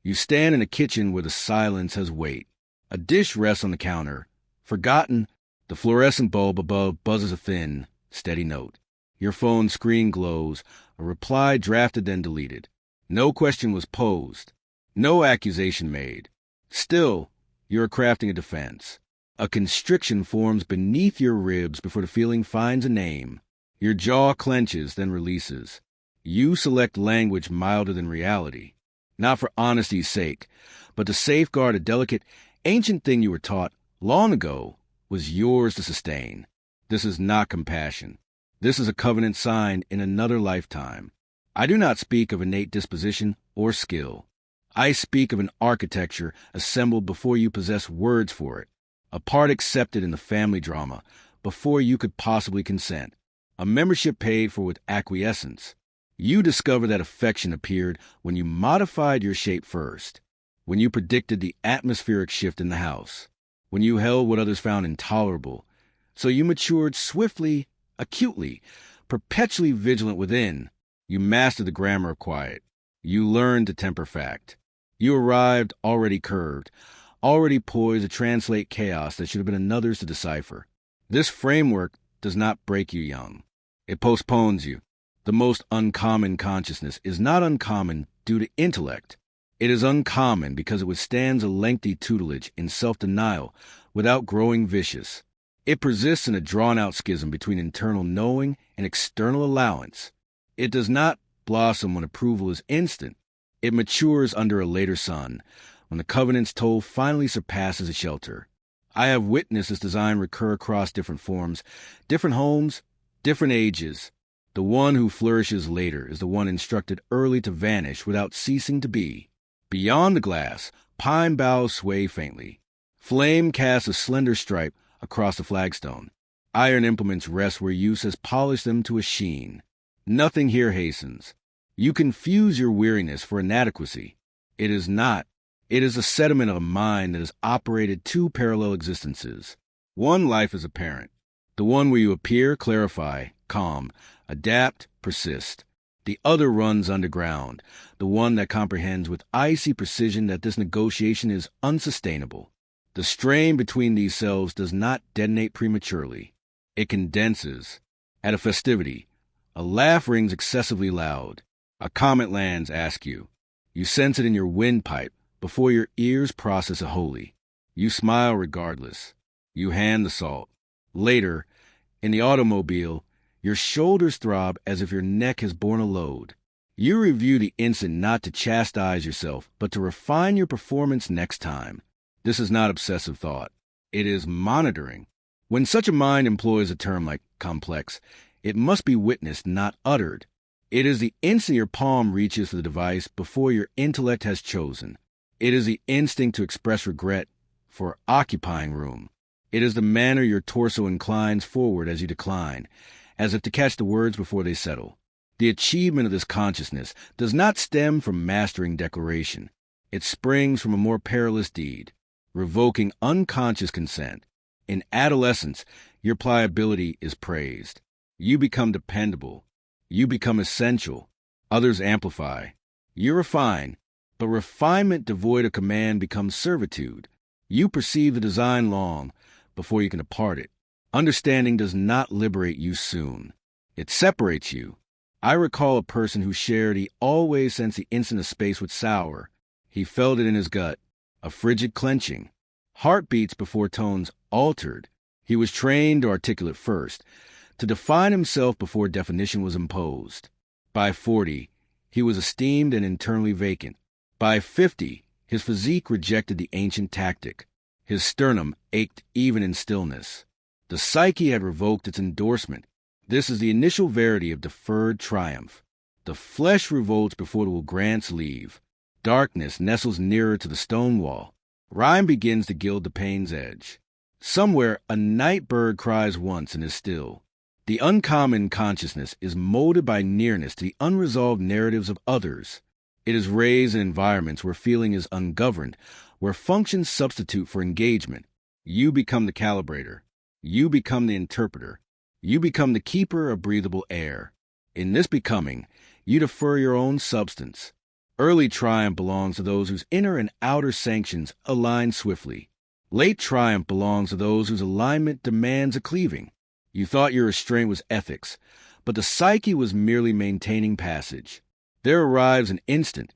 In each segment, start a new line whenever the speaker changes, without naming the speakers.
You stand in a kitchen where the silence has weight. A dish rests on the counter. Forgotten, the fluorescent bulb above buzzes a thin, steady note. Your phone screen glows, a reply drafted then deleted. No question was posed. No accusation made. Still, you are crafting a defense. A constriction forms beneath your ribs before the feeling finds a name. Your jaw clenches, then releases. You select language milder than reality. Not for honesty's sake, but to safeguard a delicate, ancient thing you were taught long ago was yours to sustain. This is not compassion. This is a covenant signed in another lifetime. I do not speak of innate disposition or skill. I speak of an architecture assembled before you possess words for it, a part accepted in the family drama before you could possibly consent, a membership paid for with acquiescence. You discover that affection appeared when you modified your shape first, when you predicted the atmospheric shift in the house, when you held what others found intolerable. So you matured swiftly, acutely, perpetually vigilant within. You mastered the grammar of quiet. You learned to temper fact. You arrived already curved, already poised to translate chaos that should have been another's to decipher. This framework does not break you young. It postpones you. The most uncommon consciousness is not uncommon due to intellect. It is uncommon because it withstands a lengthy tutelage in self-denial without growing vicious. It persists in a drawn-out schism between internal knowing and external allowance. It does not blossom when approval is instant. It matures under a later sun, when the covenant's toll finally surpasses its shelter. I have witnessed this design recur across different forms, different homes, different ages. The one who flourishes later is the one instructed early to vanish without ceasing to be. Beyond the glass, pine boughs sway faintly. Flame casts a slender stripe across the flagstone. Iron implements rest where use has polished them to a sheen. Nothing here hastens. You confuse your weariness for inadequacy. It is not. It is a sediment of a mind that has operated two parallel existences. One life is apparent, the one where you appear, clarify, calm, adapt, persist. The other runs underground, the one that comprehends with icy precision that this negotiation is unsustainable. The strain between these selves does not detonate prematurely. It condenses. At a festivity, a laugh rings excessively loud. A comet lands, ask you. You sense it in your windpipe before your ears process it wholly. You smile regardless. You hand the salt. Later, in the automobile, your shoulders throb as if your neck has borne a load. You review the instant not to chastise yourself, but to refine your performance next time. This is not obsessive thought. It is monitoring. When such a mind employs a term like complex, it must be witnessed, not uttered. It is the instant your palm reaches for the device before your intellect has chosen. It is the instinct to express regret for occupying room. It is the manner your torso inclines forward as you decline, as if to catch the words before they settle. The achievement of this consciousness does not stem from mastering declaration. It springs from a more perilous deed, revoking unconscious consent. In adolescence, your pliability is praised. You become dependable. You become essential. Others amplify. You refine, but refinement devoid of command becomes servitude. You perceive the design long before you can depart it. Understanding does not liberate you soon. It separates you. I recall a person who shared he always sensed the instant of space would sour. He felt it in his gut, a frigid clenching. Heartbeats before tones altered. He was trained to articulate first, to define himself before definition was imposed. By 40, he was esteemed and internally vacant. By 50, his physique rejected the ancient tactic. His sternum ached even in stillness. The psyche had revoked its endorsement. This is the initial verity of deferred triumph. The flesh revolts before it will grant leave. Darkness nestles nearer to the stone wall. Rhyme begins to gild the pain's edge. Somewhere a night bird cries once and is still. The uncommon consciousness is molded by nearness to the unresolved narratives of others. It is raised in environments where feeling is ungoverned, where functions substitute for engagement. You become the calibrator. You become the interpreter. You become the keeper of breathable air. In this becoming, you defer your own substance. Early triumph belongs to those whose inner and outer sanctions align swiftly. Late triumph belongs to those whose alignment demands a cleaving. You thought your restraint was ethics, but the psyche was merely maintaining passage. There arrives an instant,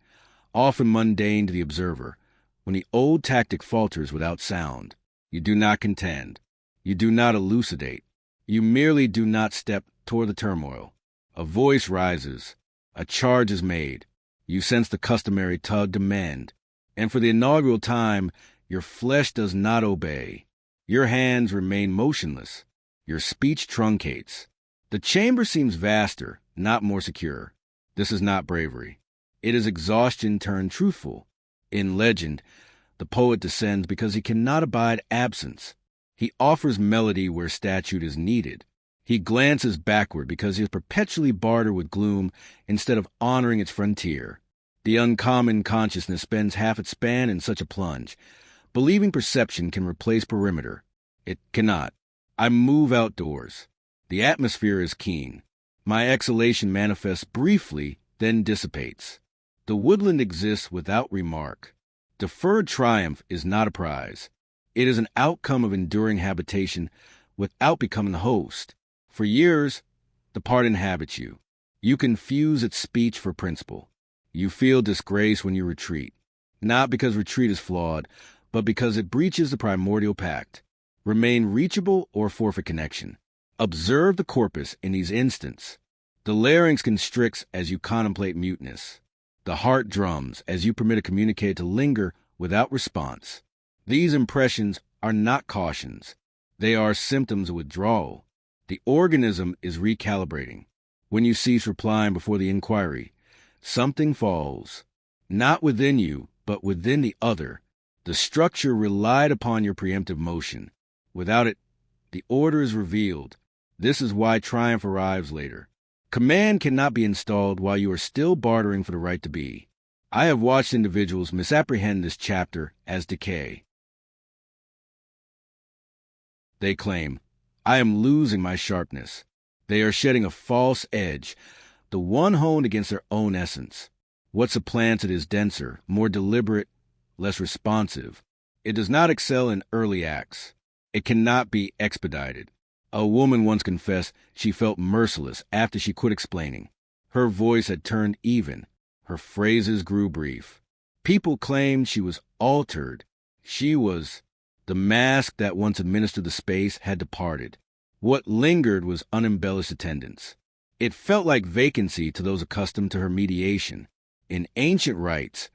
often mundane to the observer, when the old tactic falters without sound. You do not contend. You do not elucidate. You merely do not step toward the turmoil. A voice rises. A charge is made. You sense the customary tug to mend. And for the inaugural time, your flesh does not obey. Your hands remain motionless. Your speech truncates. The chamber seems vaster, not more secure. This is not bravery. It is exhaustion turned truthful. In legend, the poet descends because he cannot abide absence. He offers melody where statute is needed. He glances backward because he is perpetually bartered with gloom instead of honoring its frontier. The uncommon consciousness spends half its span in such a plunge, believing perception can replace perimeter. It cannot. I move outdoors. The atmosphere is keen. My exhalation manifests briefly, then dissipates. The woodland exists without remark. Deferred triumph is not a prize. It is an outcome of enduring habitation without becoming the host. For years, the part inhabits you. You confuse its speech for principle. You feel disgrace when you retreat, not because retreat is flawed, but because it breaches the primordial pact. Remain reachable or forfeit connection. Observe the corpus in these instants. The larynx constricts as you contemplate muteness. The heart drums as you permit a communicator to linger without response. These impressions are not cautions. They are symptoms of withdrawal. The organism is recalibrating. When you cease replying before the inquiry, something falls. Not within you, but within the other. The structure relied upon your preemptive motion. Without it, the order is revealed. This is why triumph arrives later. Command cannot be installed while you are still bartering for the right to be. I have watched individuals misapprehend this chapter as decay. They claim, I am losing my sharpness. They are shedding a false edge, the one honed against their own essence. What supplants it is denser, more deliberate, less responsive. It does not excel in early acts. It cannot be expedited. A woman once confessed she felt merciless after she quit explaining. Her voice had turned even. Her phrases grew brief. People claimed she was altered. She was. The mask that once administered the space had departed. What lingered was unembellished attendance. It felt like vacancy to those accustomed to her mediation. In ancient rites,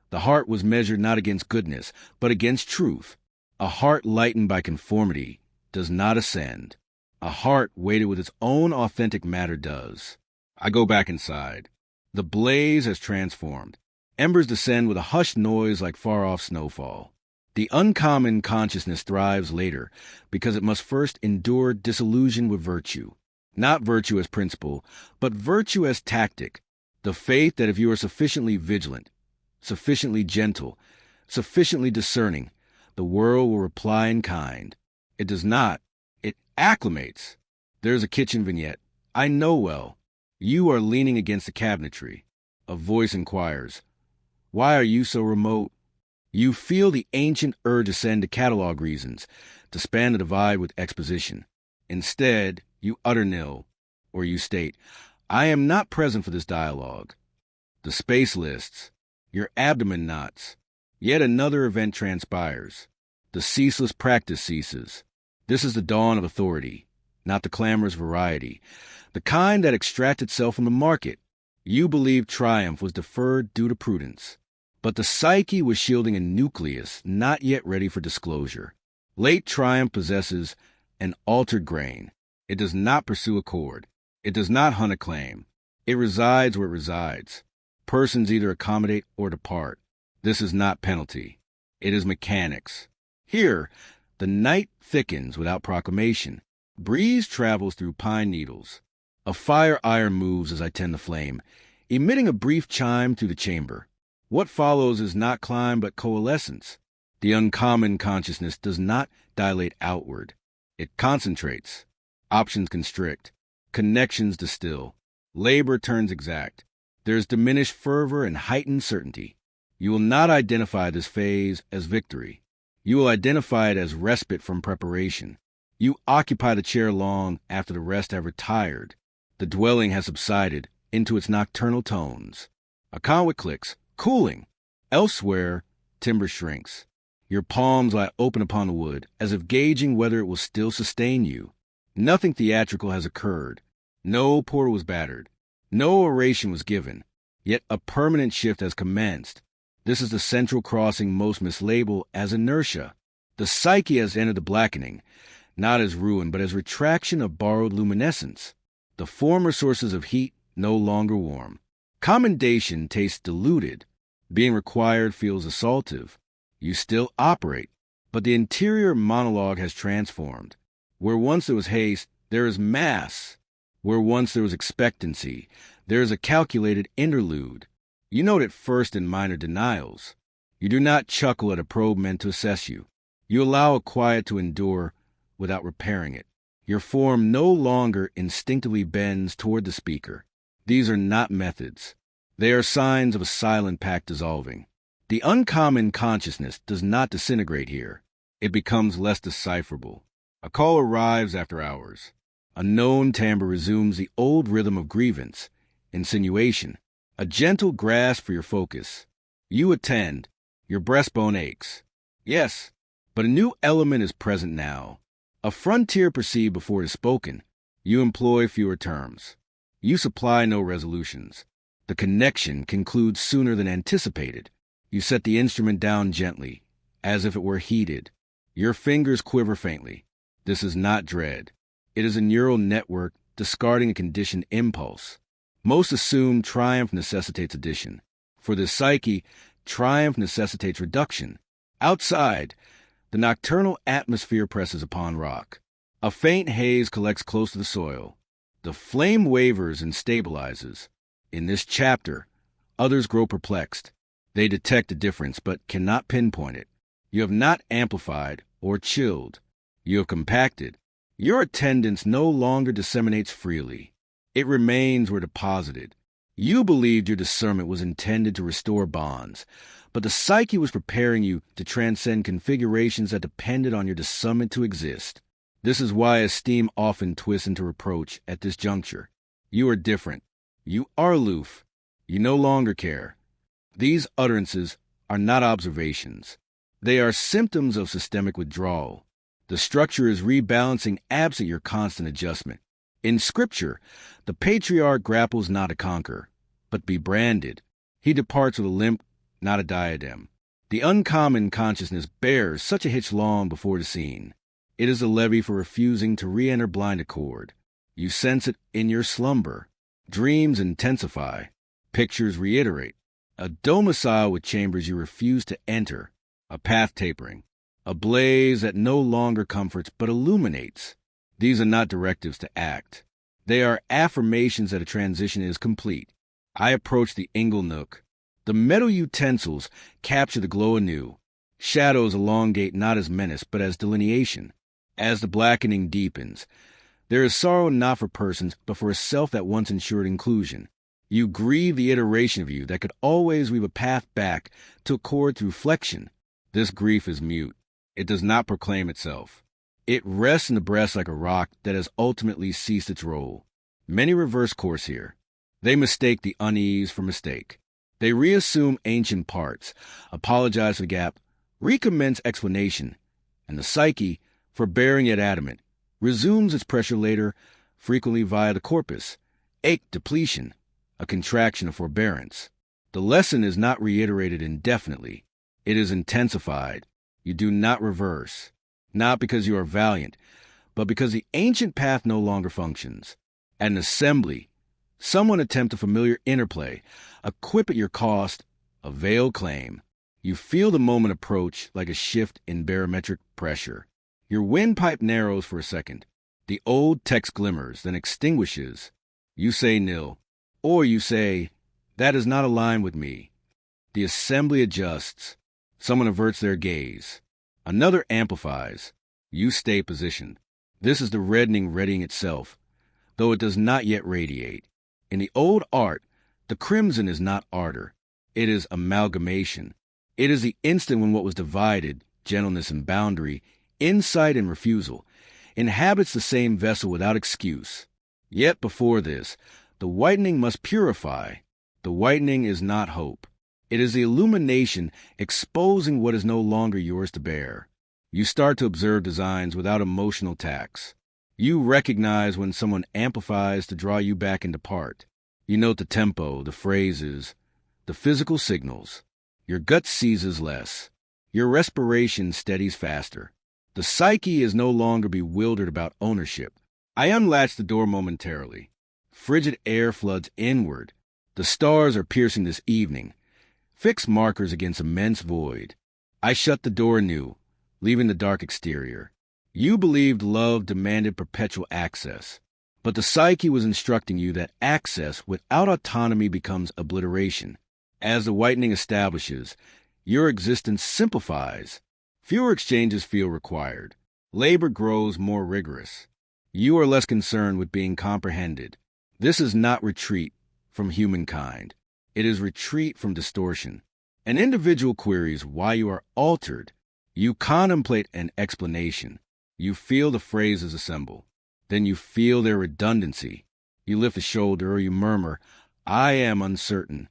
the heart was measured not against goodness, but against truth. A heart lightened by conformity does not ascend. A heart weighted with its own authentic matter does. I go back inside. The blaze has transformed. Embers descend with a hushed noise like far-off snowfall. The uncommon consciousness thrives later because it must first endure disillusion with virtue. Not virtue as principle, but virtue as tactic. The faith that if you are sufficiently vigilant, sufficiently gentle, sufficiently discerning, the world will reply in kind. It does not. It acclimates. There's a kitchen vignette. I know well. You are leaning against the cabinetry. A voice inquires, why are you so remote? You feel the ancient urge ascend to catalog reasons, to span the divide with exposition. Instead, you utter nil, or you state, I am not present for this dialogue. The space lists. Your abdomen knots. Yet another event transpires. The ceaseless practice ceases. This is the dawn of authority, not the clamorous variety, the kind that extracts itself from the market. You believe triumph was deferred due to prudence. But the psyche was shielding a nucleus not yet ready for disclosure. Late triumph possesses an altered grain. It does not pursue a chord. It does not hunt a claim. It resides where it resides. Persons either accommodate or depart. This is not penalty. It is mechanics. Here, the night thickens without proclamation. Breeze travels through pine needles. A fire iron moves as I tend the flame, emitting a brief chime through the chamber. What follows is not climb but coalescence. The uncommon consciousness does not dilate outward. It concentrates. Options constrict. Connections distill. Labor turns exact. There is diminished fervor and heightened certainty. You will not identify this phase as victory. You will identify it as respite from preparation. You occupy the chair long after the rest have retired. The dwelling has subsided into its nocturnal tones. A conduit clicks, cooling. Elsewhere, timber shrinks. Your palms lie open upon the wood, as if gauging whether it will still sustain you. Nothing theatrical has occurred. No portal was battered. No oration was given. Yet a permanent shift has commenced. This is the central crossing most mislabel as inertia. The psyche has entered the blackening, not as ruin, but as retraction of borrowed luminescence. The former sources of heat no longer warm. Commendation tastes diluted. Being required feels assaultive. You still operate, but the interior monologue has transformed. Where once there was haste, there is mass. Where once there was expectancy, there is a calculated interlude. You note it first in minor denials. You do not chuckle at a probe meant to assess you. You allow a quiet to endure without repairing it. Your form no longer instinctively bends toward the speaker. These are not methods. They are signs of a silent pact dissolving. The uncommon consciousness does not disintegrate here. It becomes less decipherable. A call arrives after hours. A known timbre resumes the old rhythm of grievance, insinuation, a gentle grasp for your focus. You attend. Your breastbone aches. Yes, but a new element is present now. A frontier perceived before it is spoken. You employ fewer terms. You supply no resolutions. The connection concludes sooner than anticipated. You set the instrument down gently, as if it were heated. Your fingers quiver faintly. This is not dread. It is a neural network discarding a conditioned impulse. Most assume triumph necessitates addition. For the psyche, triumph necessitates reduction. Outside, the nocturnal atmosphere presses upon rock. A faint haze collects close to the soil. The flame wavers and stabilizes. In this chapter, others grow perplexed. They detect a difference but cannot pinpoint it. You have not amplified or chilled. You have compacted. Your attendance no longer disseminates freely. It remains where deposited. You believed your discernment was intended to restore bonds, but the psyche was preparing you to transcend configurations that depended on your discernment to exist. This is why esteem often twists into reproach at this juncture. You are different. You are aloof. You no longer care. These utterances are not observations. They are symptoms of systemic withdrawal. The structure is rebalancing absent your constant adjustment. In Scripture, the patriarch grapples not to conquer, but be branded. He departs with a limp, not a diadem. The uncommon consciousness bears such a hitch long before the scene. It is a levy for refusing to re-enter blind accord. You sense it in your slumber. Dreams intensify. Pictures reiterate. A domicile with chambers you refuse to enter. A path tapering. A blaze that no longer comforts but illuminates. These are not directives to act. They are affirmations that a transition is complete. I approach the ingle nook. The metal utensils capture the glow anew. Shadows elongate not as menace but as delineation. As the blackening deepens, there is sorrow not for persons but for a self that once ensured inclusion. You grieve the iteration of you that could always weave a path back to accord through flexion. This grief is mute. It does not proclaim itself. It rests in the breast like a rock that has ultimately ceased its role. Many reverse course here. They mistake the unease for mistake. They reassume ancient parts, apologize for the gap, recommence explanation, and the psyche, forbearing yet adamant, resumes its pressure later, frequently via the corpus. Ache depletion, a contraction of forbearance. The lesson is not reiterated indefinitely. It is intensified. You do not reverse, not because you are valiant, but because the ancient path no longer functions. At an assembly, someone attempt a familiar interplay, a quip at your cost, a veiled claim. You feel the moment approach like a shift in barometric pressure. Your windpipe narrows for a second. The old text glimmers, then extinguishes. You say nil, or you say, that is not aligned with me. The assembly adjusts. Someone averts their gaze. Another amplifies. You stay positioned. This is the reddening readying itself, though it does not yet radiate. In the old art, The crimson is not ardor. It is amalgamation. It is the instant when what was divided, gentleness and boundary, insight and refusal, inhabits the same vessel without excuse. Yet before this, the whitening must purify. The whitening is not hope. It is the illumination exposing what is no longer yours to bear. You start to observe designs without emotional tax. You recognize when someone amplifies to draw you back into part. You note the tempo, the phrases, the physical signals. Your gut seizes less. Your respiration steadies faster. The psyche is no longer bewildered about ownership. I unlatch the door momentarily. Frigid air floods inward. The stars are piercing this evening, fixed markers against immense void. I shut the door anew, leaving the dark exterior. You believed love demanded perpetual access, but the psyche was instructing you that access without autonomy becomes obliteration. As the whitening establishes, your existence simplifies. Fewer exchanges feel required. Labor grows more rigorous. You are less concerned with being comprehended. This is not retreat from humankind. It is retreat from distortion. An individual queries why you are altered. You contemplate an explanation. You feel the phrases assemble. Then you feel their redundancy. You lift a shoulder or you murmur, I am uncertain.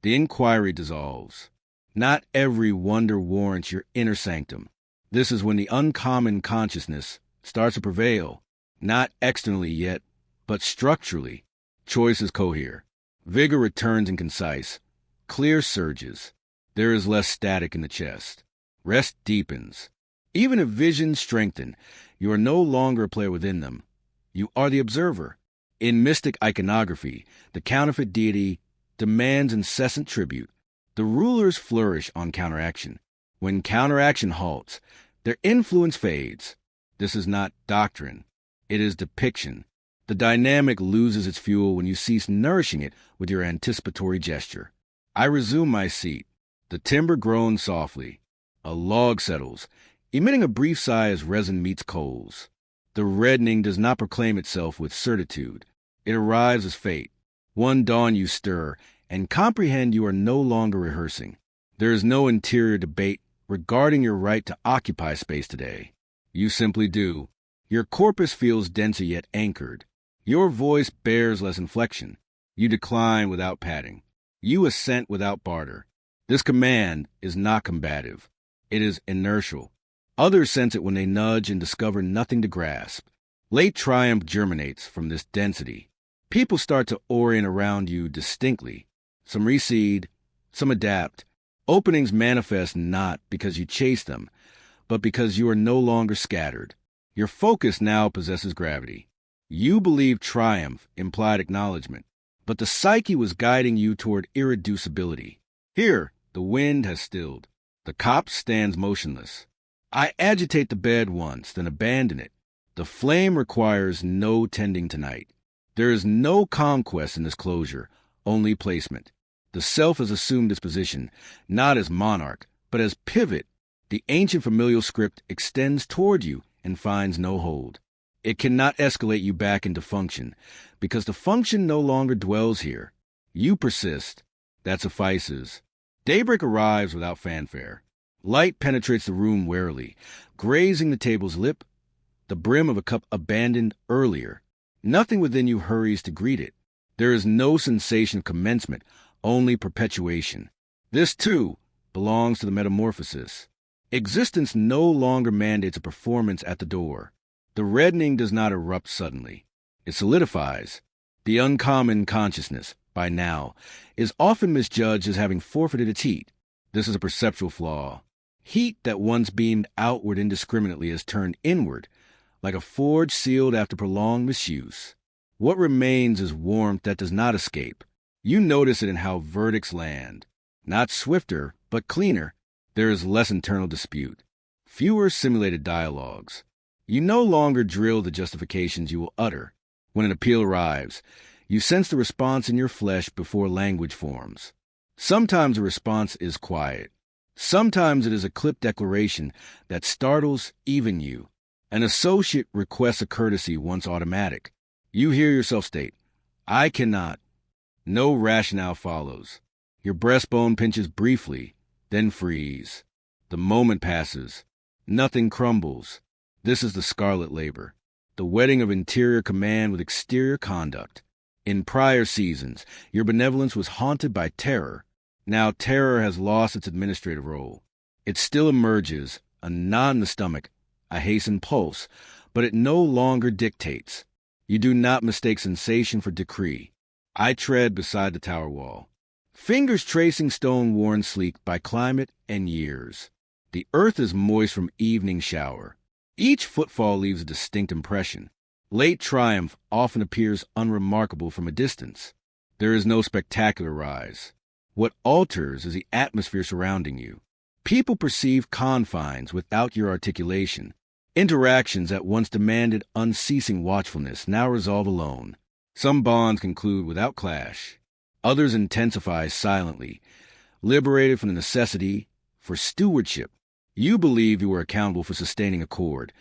The inquiry dissolves. Not every wonder warrants your inner sanctum. This is when the uncommon consciousness starts to prevail, not externally yet, but structurally. Choices cohere. Vigor returns and concise. Clear surges. There is less static in the chest. Rest deepens. Even if visions strengthen, you are no longer a player within them. You are the observer. In mystic iconography, the counterfeit deity demands incessant tribute. The rulers flourish on counteraction. When counteraction halts, their influence fades. This is not doctrine. It is depiction. The dynamic loses its fuel when you cease nourishing it with your anticipatory gesture. I resume my seat. The timber groans softly. A log settles, emitting a brief sigh as resin meets coals. The reddening does not proclaim itself with certitude. It arrives as fate. One dawn you stir, and comprehend you are no longer rehearsing. There is no interior debate regarding your right to occupy space today. You simply do. Your corpus feels denser yet anchored. Your voice bears less inflection. You decline without padding. You assent without barter. This command is not combative. It is inertial. Others sense it when they nudge and discover nothing to grasp. Late triumph germinates from this density. People start to orient around you distinctly. Some recede, some adapt. Openings manifest not because you chase them, but because you are no longer scattered. Your focus now possesses gravity. You believe triumph implied acknowledgement, but the psyche was guiding you toward irreducibility. Here, the wind has stilled. The copse stands motionless. I agitate the bed once, then abandon it. The flame requires no tending tonight. There is no conquest in this closure, only placement. The self has assumed its position, not as monarch, but as pivot. The ancient familial script extends toward you and finds no hold. It cannot escalate you back into function, because the function no longer dwells here. You persist. That suffices. Daybreak arrives without fanfare. Light penetrates the room warily, grazing the table's lip, the brim of a cup abandoned earlier. Nothing within you hurries to greet it. There is no sensation of commencement, only perpetuation. This, too, belongs to the metamorphosis. Existence no longer mandates a performance at the door. The reddening does not erupt suddenly. It solidifies. The uncommon consciousness, by now, is often misjudged as having forfeited its heat. This is a perceptual flaw. Heat that once beamed outward indiscriminately has turned inward, like a forge sealed after prolonged misuse. What remains is warmth that does not escape. You notice it in how verdicts land. Not swifter, but cleaner. There is less internal dispute. Fewer simulated dialogues. You no longer drill the justifications you will utter. When an appeal arrives, you sense the response in your flesh before language forms. Sometimes the response is quiet. Sometimes it is a clipped declaration that startles even you. An associate requests a courtesy once automatic. You hear yourself state, I cannot. No rationale follows. Your breastbone pinches briefly, then freeze. The moment passes. Nothing crumbles. This is the scarlet labor, the wedding of interior command with exterior conduct. In prior seasons, your benevolence was haunted by terror. Now terror has lost its administrative role. It still emerges, a knot in the stomach, a hastened pulse, but it no longer dictates. You do not mistake sensation for decree. I tread beside the tower wall, fingers tracing stone worn sleek by climate and years. The earth is moist from evening shower. Each footfall leaves a distinct impression. Late triumph often appears unremarkable from a distance. There is no spectacular rise. What alters is the atmosphere surrounding you. People perceive confines without your articulation. Interactions that once demanded unceasing watchfulness now resolve alone. Some bonds conclude without clash. Others intensify silently, liberated from the necessity for stewardship. You believe you were accountable for sustaining accord,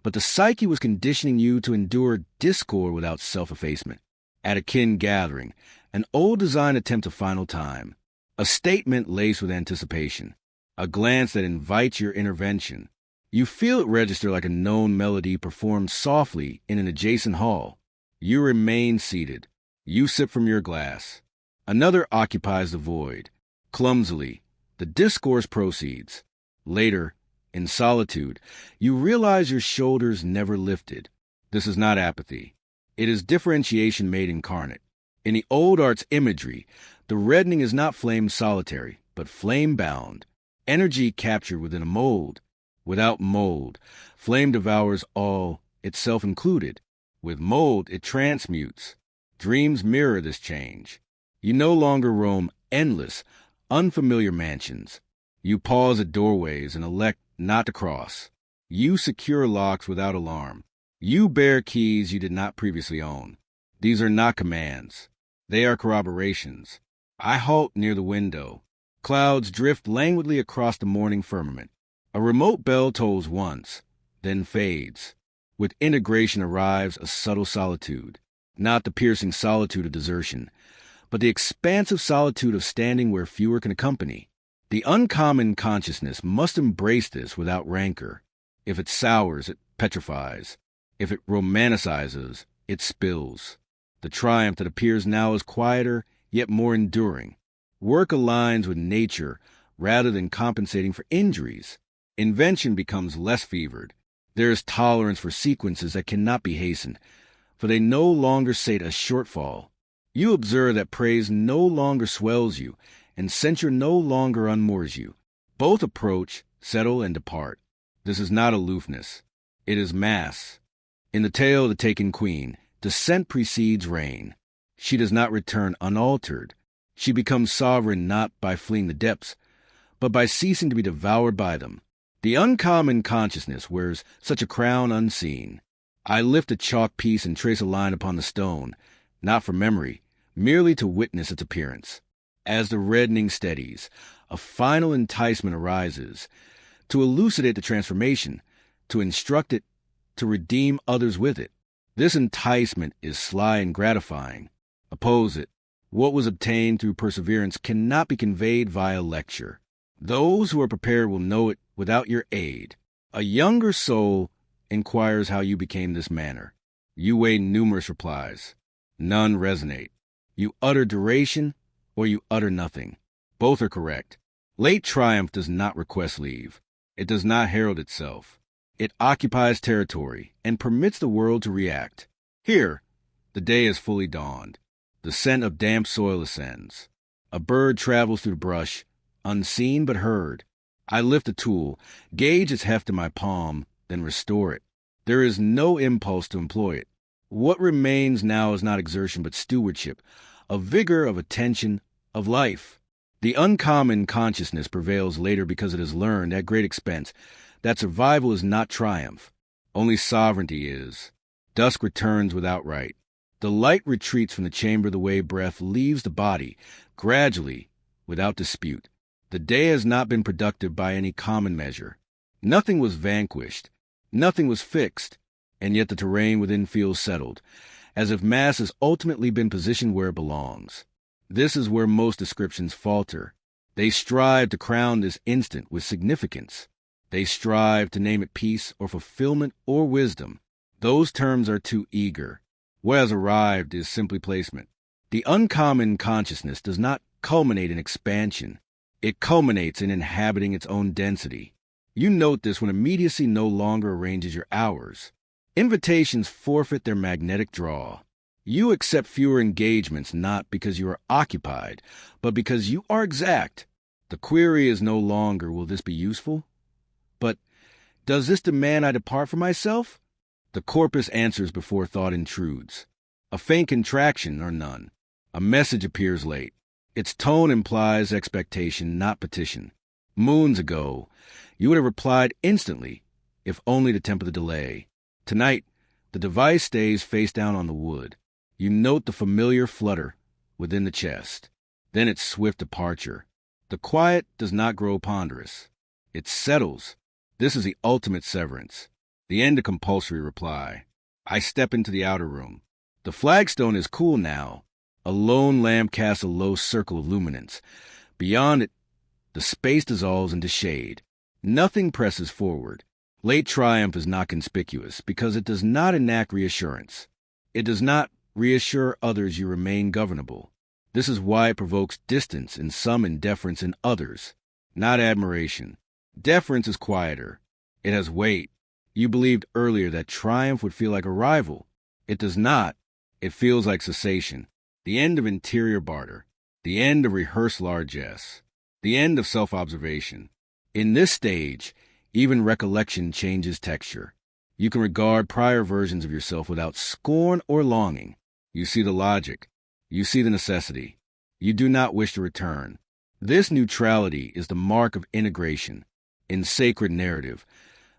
but the psyche was conditioning you to endure discord without self-effacement. At a kin gathering, an old design attempt a final time, a statement laced with anticipation, a glance that invites your intervention. You feel it register like a known melody performed softly in an adjacent hall. You remain seated. You sip from your glass. Another occupies the void. Clumsily, the discourse proceeds. Later, in solitude, you realize your shoulders never lifted. This is not apathy. It is differentiation made incarnate. In the old art's imagery, the reddening is not flame solitary, but flame-bound, energy captured within a mold. Without mold, flame devours all, itself included. With mold, it transmutes. Dreams mirror this change. You no longer roam endless, unfamiliar mansions. You pause at doorways and elect not to cross. You secure locks without alarm. You bear keys you did not previously own. These are not commands. They are corroborations. I halt near the window. Clouds drift languidly across the morning firmament. A remote bell tolls once, then fades. With integration arrives a subtle solitude, not the piercing solitude of desertion, but the expansive solitude of standing where fewer can accompany. The uncommon consciousness must embrace this without rancor. If it sours, it petrifies. If it romanticizes, it spills. The triumph that appears now is quieter, yet more enduring. Work aligns with nature rather than compensating for injuries. Invention becomes less fevered. There is tolerance for sequences that cannot be hastened, for they no longer sate a shortfall. You observe that praise no longer swells you, and censure no longer unmoors you. Both approach, settle, and depart. This is not aloofness. It is mass. In the tale of the taken queen, descent precedes reign. She does not return unaltered. She becomes sovereign not by fleeing the depths, but by ceasing to be devoured by them. The uncommon consciousness wears such a crown unseen. I lift a chalk piece and trace a line upon the stone, not for memory, merely to witness its appearance. As the reddening steadies, a final enticement arises, to elucidate the transformation, to instruct it, to redeem others with it. This enticement is sly and gratifying. Oppose it. What was obtained through perseverance cannot be conveyed via lecture. Those who are prepared will know it without your aid. A younger soul inquires how you became this manner. You weigh numerous replies. None resonate. You utter duration, or you utter nothing. Both are correct. Late triumph does not request leave. It does not herald itself. It occupies territory and permits the world to react. Here, the day is fully dawned. The scent of damp soil ascends. A bird travels through the brush, unseen but heard. I lift a tool, gauge its heft in my palm, then restore it. There is no impulse to employ it. What remains now is not exertion but stewardship, a vigor of attention, of life. The uncommon consciousness prevails later because it has learned, at great expense, that survival is not triumph. Only sovereignty is. Dusk returns without right. The light retreats from the chamber the way breath leaves the body, gradually, without dispute. The day has not been productive by any common measure. Nothing was vanquished. Nothing was fixed. And yet the terrain within feels settled, as if mass has ultimately been positioned where it belongs. This is where most descriptions falter. They strive to crown this instant with significance. They strive to name it peace or fulfillment or wisdom. Those terms are too eager. What has arrived is simply placement. The uncommon consciousness does not culminate in expansion. It culminates in inhabiting its own density. You note this when immediacy no longer arranges your hours. Invitations forfeit their magnetic draw. You accept fewer engagements not because you are occupied, but because you are exact. The query is no longer, will this be useful? But, does this demand I depart from myself? The corpus answers before thought intrudes. A faint contraction or none. A message appears late. Its tone implies expectation, not petition. Moons ago, you would have replied instantly, if only to temper the delay. Tonight, the device stays face down on the wood. You note the familiar flutter within the chest, then its swift departure. The quiet does not grow ponderous. It settles. This is the ultimate severance. The end of compulsory reply. I step into the outer room. The flagstone is cool now. A lone lamp casts a low circle of luminance. Beyond it, the space dissolves into shade. Nothing presses forward. Late triumph is not conspicuous because it does not enact reassurance. It does not reassure others you remain governable. This is why it provokes distance in some and deference in others, not admiration. Deference is quieter. It has weight. You believed earlier that triumph would feel like arrival. It does not. It feels like cessation. The end of interior barter. The end of rehearsed largesse. The end of self-observation. In this stage, even recollection changes texture. You can regard prior versions of yourself without scorn or longing. You see the logic. You see the necessity. You do not wish to return. This neutrality is the mark of integration. In sacred narrative,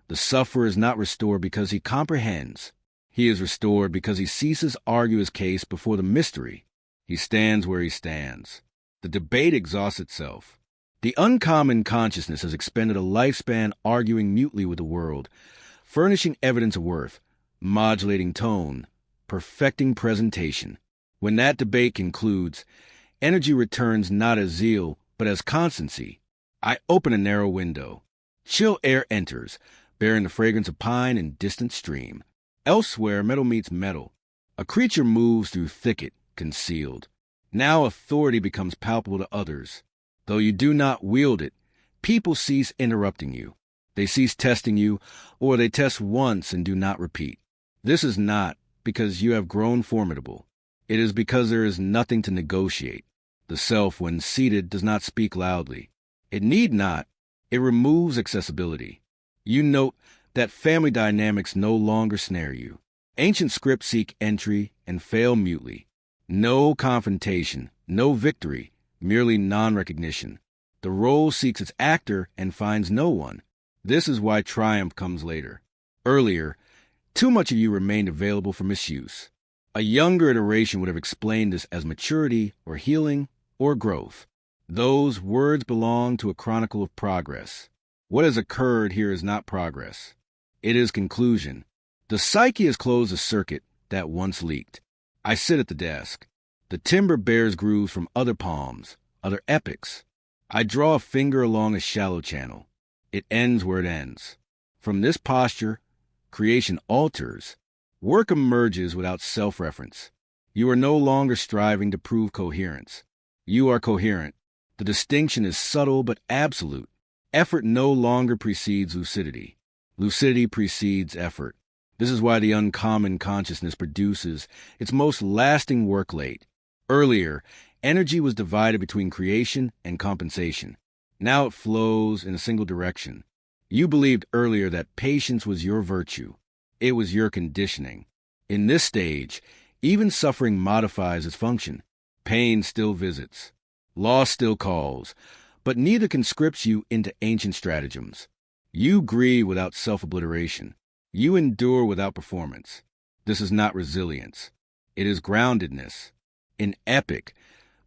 the sufferer is not restored because he comprehends. He is restored because he ceases to argue his case before the mystery. He stands where he stands. The debate exhausts itself. The uncommon consciousness has expended a lifespan arguing mutely with the world, furnishing evidence of worth, modulating tone, perfecting presentation. When that debate concludes, energy returns not as zeal, but as constancy. I open a narrow window. Chill air enters, bearing the fragrance of pine and distant stream. Elsewhere, metal meets metal. A creature moves through thicket, concealed. Now authority becomes palpable to others. Though you do not wield it, people cease interrupting you. They cease testing you, or they test once and do not repeat. This is not because you have grown formidable. It is because there is nothing to negotiate. The self, when seated, does not speak loudly. It need not. It removes accessibility. You note that family dynamics no longer snare you. Ancient scripts seek entry and fail mutely. No confrontation, no victory, merely non-recognition. The role seeks its actor and finds no one. This is why triumph comes later. Earlier, too much of you remained available for misuse. A younger iteration would have explained this as maturity or healing or growth. Those words belong to a chronicle of progress. What has occurred here is not progress. It is conclusion. The psyche has closed a circuit that once leaked. I sit at the desk. The timber bears grooves from other palms, other epochs. I draw a finger along a shallow channel. It ends where it ends. From this posture, creation alters. Work emerges without self-reference. You are no longer striving to prove coherence. You are coherent. The distinction is subtle but absolute. Effort no longer precedes lucidity. Lucidity precedes effort. This is why the uncommon consciousness produces its most lasting work late. Earlier, energy was divided between creation and compensation. Now it flows in a single direction. You believed earlier that patience was your virtue. It was your conditioning. In this stage, even suffering modifies its function. Pain still visits. Loss still calls. But neither conscripts you into ancient stratagems. You grieve without self-obliteration. You endure without performance. This is not resilience. It is groundedness. In epic,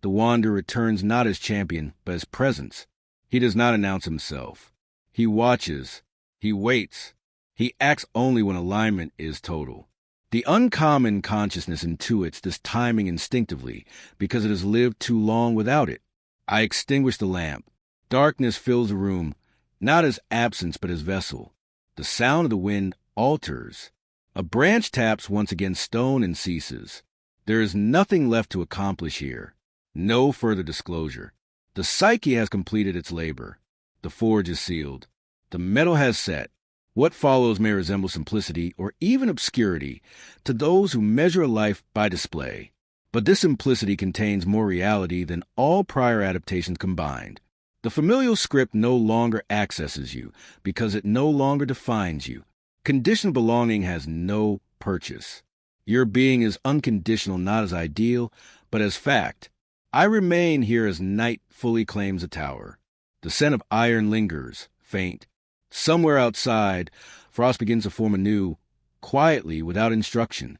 the wanderer returns not as champion, but as presence. He does not announce himself. He watches. He waits. He acts only when alignment is total. The uncommon consciousness intuits this timing instinctively because it has lived too long without it. I extinguish the lamp. Darkness fills the room, not as absence but as vessel. The sound of the wind alters. A branch taps once against stone and ceases. There is nothing left to accomplish here. No further disclosure. The psyche has completed its labor. The forge is sealed. The metal has set. What follows may resemble simplicity or even obscurity to those who measure a life by display. But this simplicity contains more reality than all prior adaptations combined. The familial script no longer accesses you because it no longer defines you. Conditional belonging has no purchase. Your being is unconditional not as ideal, but as fact. I remain here as night fully claims a tower. The scent of iron lingers, faint. Somewhere outside, frost begins to form anew, quietly, without instruction.